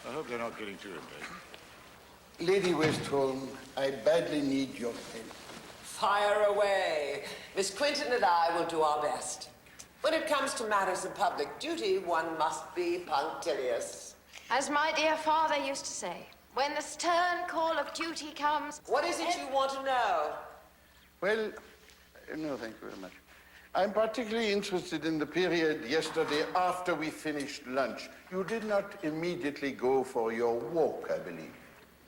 I hope they're not getting too impatient. Lady Westholm, I badly need your help. Fire away. Miss Quinton and I will do our best. When it comes to matters of public duty, one must be punctilious. As my dear father used to say, when the stern call of duty comes... What is it you want to know? Well, no, thank you very much. I'm particularly interested in the period yesterday after we finished lunch. You did not immediately go for your walk, I believe.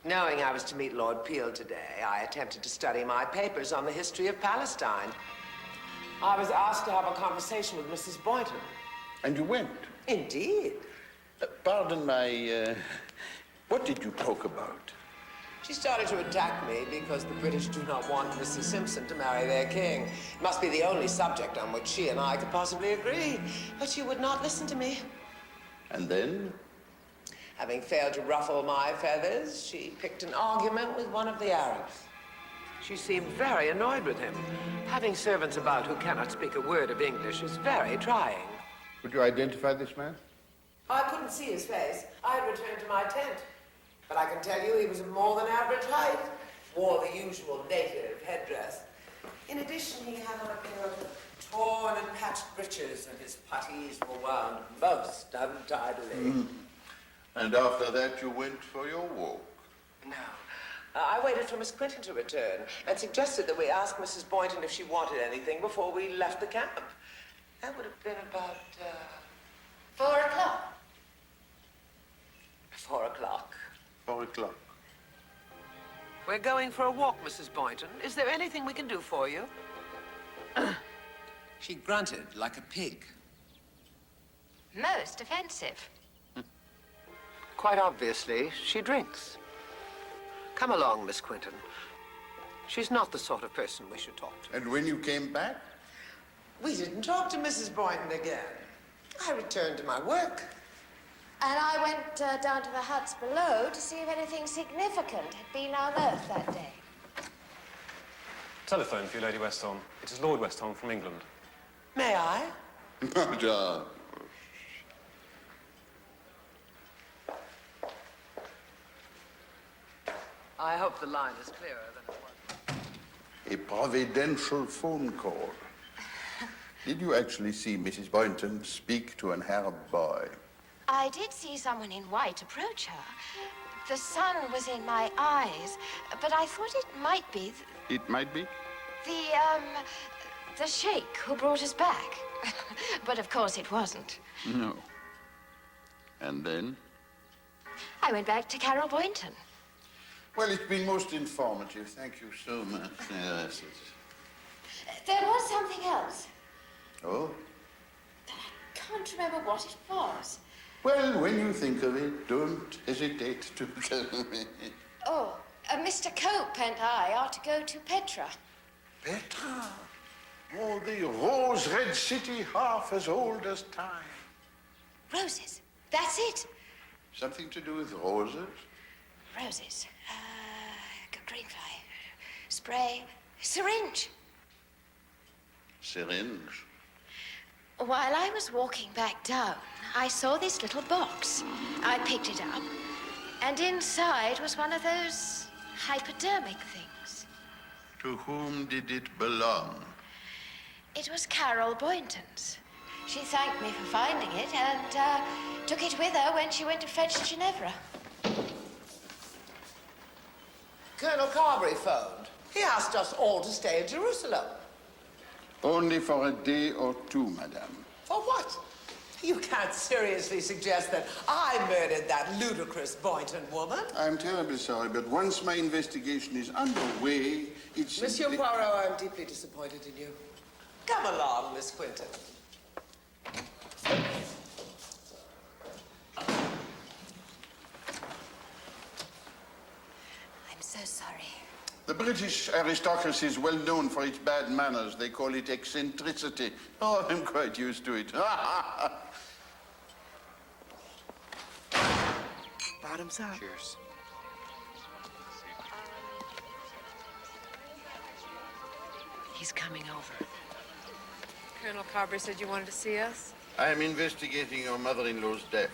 Knowing I was to meet Lord Peel today, I attempted to study my papers on the history of Palestine. I was asked to have a conversation with Mrs. Boynton. And you went? Indeed. Pardon my... what did you talk about? She started to attack me because the British do not want Mrs. Simpson to marry their king. It must be the only subject on which she and I could possibly agree. But she would not listen to me. And then? Having failed to ruffle my feathers, she picked an argument with one of the Arabs. She seemed very annoyed with him. Having servants about who cannot speak a word of English is very trying. Could you identify this man? I couldn't see his face. I had returned to my tent. But I can tell you he was of more than average height, wore the usual native headdress. In addition, he had on a pair of torn and patched breeches, and his puttees were wound most untidily. And after that, you went for your walk? No. I waited for Miss Quinton to return and suggested that we ask Mrs. Boynton if she wanted anything before we left the camp. That would have been about, 4 o'clock. 4 o'clock. 4 o'clock. We're going for a walk, Mrs. Boynton. Is there anything we can do for you? She grunted like a pig. Most offensive. Quite obviously, she drinks. Come along, Miss Quinton. She's not the sort of person we should talk to. And when you came back? We didn't talk to Mrs. Boynton again. I returned to my work. And I went down to the huts below to see if anything significant had been unearthed that day. Telephone for you, Lady Westholm. It is Lord Westholm from England. May I? John. I hope the line is clearer than it was. A providential phone call. Did you actually see Mrs. Boynton speak to an Arab boy? I did see someone in white approach her. The sun was in my eyes, but I thought it might be... It might be? The sheikh who brought us back. But of course it wasn't. No. And then? I went back to Carol Boynton. Well, it's been most informative. Thank you so much. Yes. There was something else. Oh? But I can't remember what it was. Well, when you think of it, don't hesitate to tell me. Oh, Mr. Cope and I are to go to Petra. Petra? Oh, the rose-red city, half as old as time. Roses. That's it. Something to do with roses? Roses. Greenfly. Spray. Syringe. Syringe? While I was walking back down, I saw this little box. I picked it up, and inside was one of those hypodermic things. To whom did it belong? It was Carol Boynton's. She thanked me for finding it and took it with her when she went to fetch Ginevra. Colonel Carberry phoned. He asked us all to stay in Jerusalem. Only for a day or two, madame. For what? You can't seriously suggest that I murdered that ludicrous Boynton woman. I'm terribly sorry, but once my investigation is underway, it's... Monsieur Poirot, I'm deeply disappointed in you. Come along, Miss Quinton. I'm so sorry. The British aristocracy is well known for its bad manners. They call it eccentricity. Oh, I'm quite used to it. Bottoms up. Cheers. He's coming over. Colonel Carberry said you wanted to see us? I am investigating your mother-in-law's death.